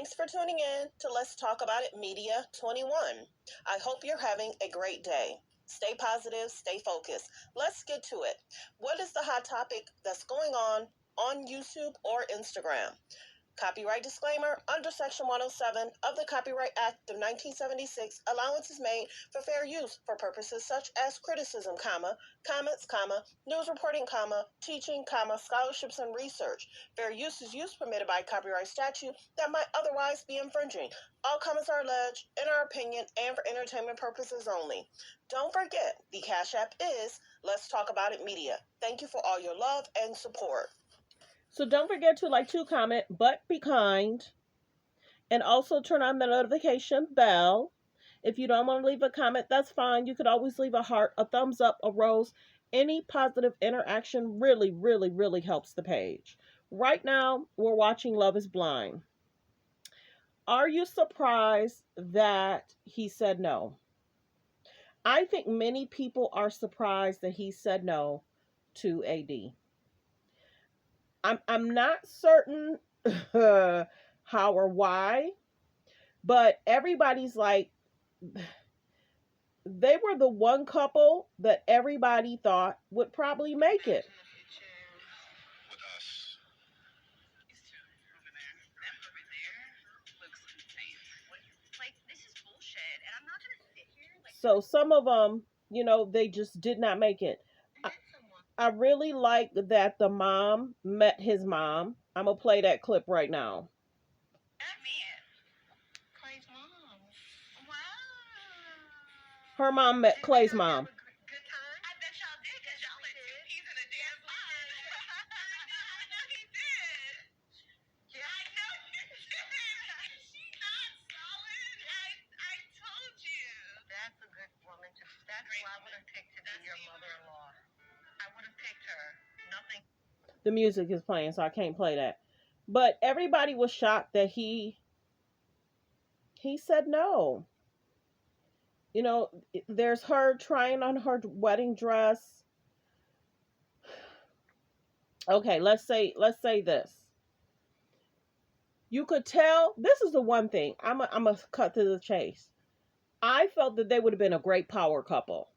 Thanks for tuning in to Let's Talk About It Media 21. I hope you're having a great day. Stay positive, stay focused. Let's get to it. What is the hot topic that's going on YouTube or Instagram? Copyright disclaimer. Under Section 107 of the Copyright Act of 1976, allowance is made for fair use for purposes such as criticism, comments, news reporting, teaching, scholarships, and research. Fair use is use permitted by copyright statute that might otherwise be infringing. All comments are alleged, in our opinion, and for entertainment purposes only. Don't forget, the Cash App is Let's Talk About It Media. Thank you for all your love and support. So don't forget to like, to comment, but be kind. And also turn on the notification bell. If you don't want to leave a comment, that's fine. You could always leave a heart, a thumbs up, a rose. Any positive interaction really, really, really helps the page. Right now, we're watching Love is Blind. Are you surprised that he said no? I think many people are surprised that he said no to AD. I'm not certain how or why, but everybody's like, they were the one couple that everybody thought would probably make it. So some of them, they just did not make it. I really like that the mom met his mom. I'm going to play that clip right now. Her mom met Clay's mom. The music is playing, so I can't play that. But everybody was shocked that he said no. There's her trying on her wedding dress. Okay, let's say this. You could tell, this is the one thing. I'm a cut to the chase. I felt that they would have been a great power couple.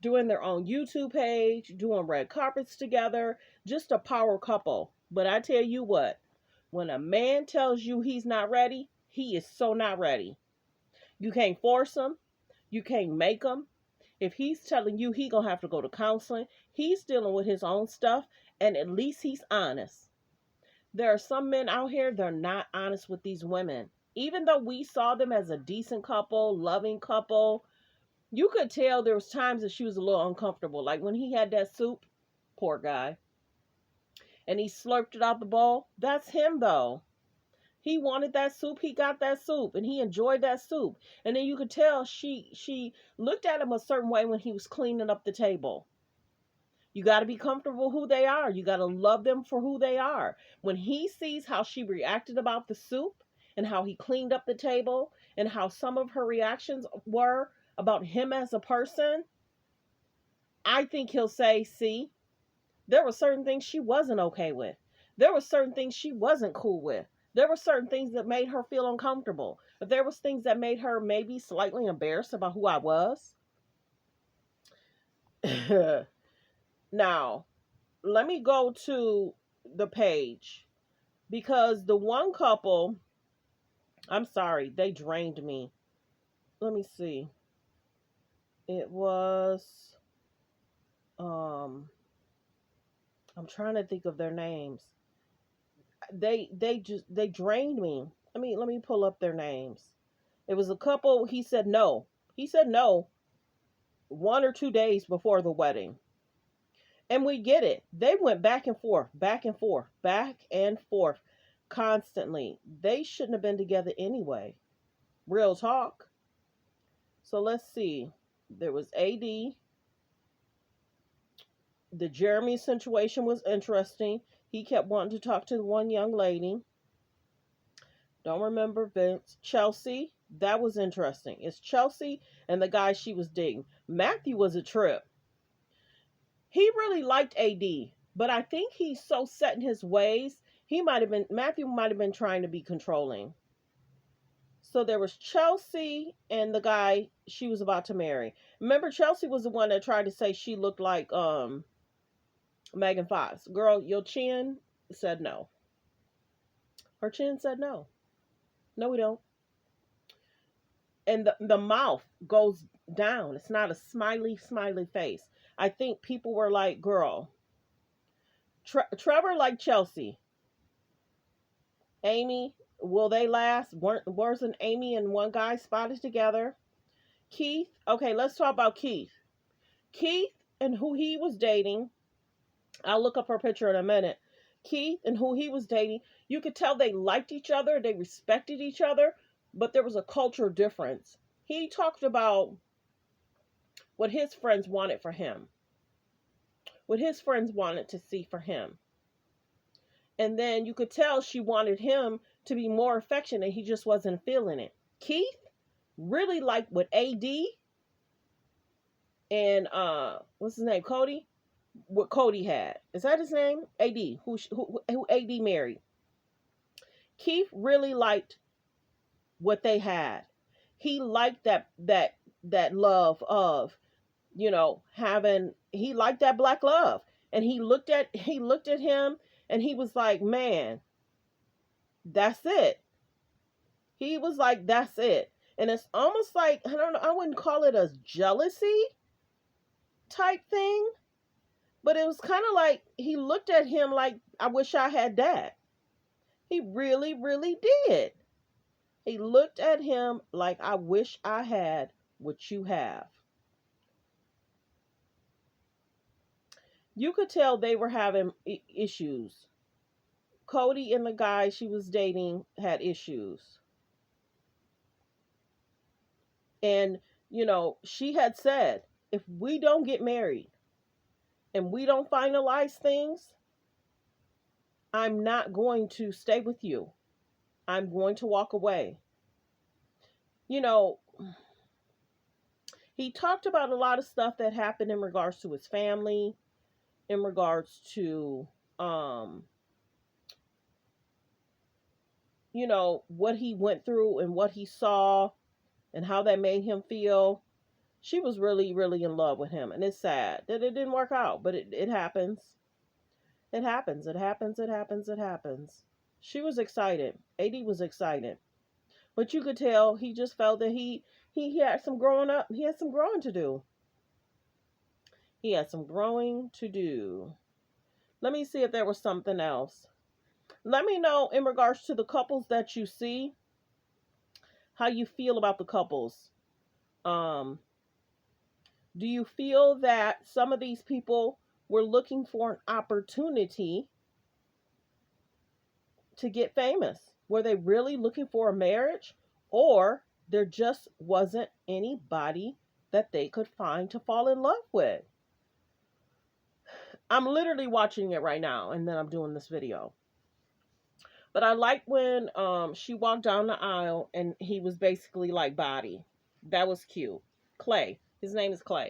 Doing their own YouTube page, doing red carpets together, just a power couple. But I tell you what, when a man tells you he's not ready, he is so not ready. You can't force him. You can't make him. If he's telling you he gonna have to go to counseling, he's dealing with his own stuff, and at least he's honest. There are some men out here, they're not honest with these women. Even though we saw them as a decent couple, loving couple, you could tell there was times that she was a little uncomfortable. Like when he had that soup, poor guy, and he slurped it out the bowl. That's him though. He wanted that soup, he got that soup, and he enjoyed that soup. And then you could tell she looked at him a certain way when he was cleaning up the table. You got to be comfortable who they are. You got to love them for who they are. When he sees how she reacted about the soup and how he cleaned up the table and how some of her reactions were about him as a person, I think he'll say, see, there were certain things she wasn't okay with. There were certain things she wasn't cool with. There were certain things that made her feel uncomfortable. But there was things that made her maybe slightly embarrassed about who I was. Now, let me go to the page. Because the one couple, I'm sorry, they drained me. Let me see. It was, I'm trying to think of their names. They drained me. Let me pull up their names. It was a couple. He said no. He said no 1 or 2 days before the wedding. And we get it. They went back and forth, back and forth, back and forth constantly. They shouldn't have been together anyway. Real talk. So let's see. There was AD. The Jeremy situation was interesting. He kept wanting to talk to the one young lady. Don't remember Vince. Chelsea. That was interesting. It's Chelsea and the guy she was dating. Matthew was a trip. He really liked AD, but I think he's so set in his ways. Matthew might have been trying to be controlling. So there was Chelsea and the guy she was about to marry. Remember, Chelsea was the one that tried to say she looked like Megan Fox. Girl, your chin said no. Her chin said no. No, we don't. And the mouth goes down. It's not a smiley face. I think people were like, girl, Trevor like Chelsea. Amy, will they last? Wasn't Amy and one guy spotted together? Keith, okay, let's talk about Keith. Keith and who he was dating, I'll look up her picture in a minute. Keith and who he was dating, you could tell they liked each other, they respected each other, but there was a culture difference. He talked about what his friends wanted for him, what his friends wanted to see for him. And then you could tell she wanted him to be more affectionate. He just wasn't feeling it. Keith really liked what AD and what's his name, Cody, what Cody had. Is that his name? AD, who AD married. Keith really liked what they had. He liked that love of, having, he liked that black love. And he looked at him and he was like, man, that's it. He was like, that's it. And it's almost like, I don't know, I wouldn't call it a jealousy type thing, but it was kind of like he looked at him like, I wish I had that. He really, really did. He looked at him like, I wish I had what you have. You could tell they were having issues. Cody and the guy she was dating had issues. And, she had said, if we don't get married and we don't finalize things, I'm not going to stay with you. I'm going to walk away. He talked about a lot of stuff that happened in regards to his family, in regards to, what he went through and what he saw and how that made him feel. She was really, really in love with him. And it's sad that it didn't work out, but it happens. It happens. It happens. It happens. It happens. She was excited. AD was excited. But you could tell he just felt that he had some growing up. He had some growing to do. He had some growing to do. Let me see if there was something else. Let me know in regards to the couples that you see, how you feel about the couples. Do you feel that some of these people were looking for an opportunity to get famous? Were they really looking for a marriage? Or there just wasn't anybody that they could find to fall in love with? I'm literally watching it right now, and then I'm doing this video. But I like when she walked down the aisle and he was basically like body. That was cute. Clay. His name is Clay.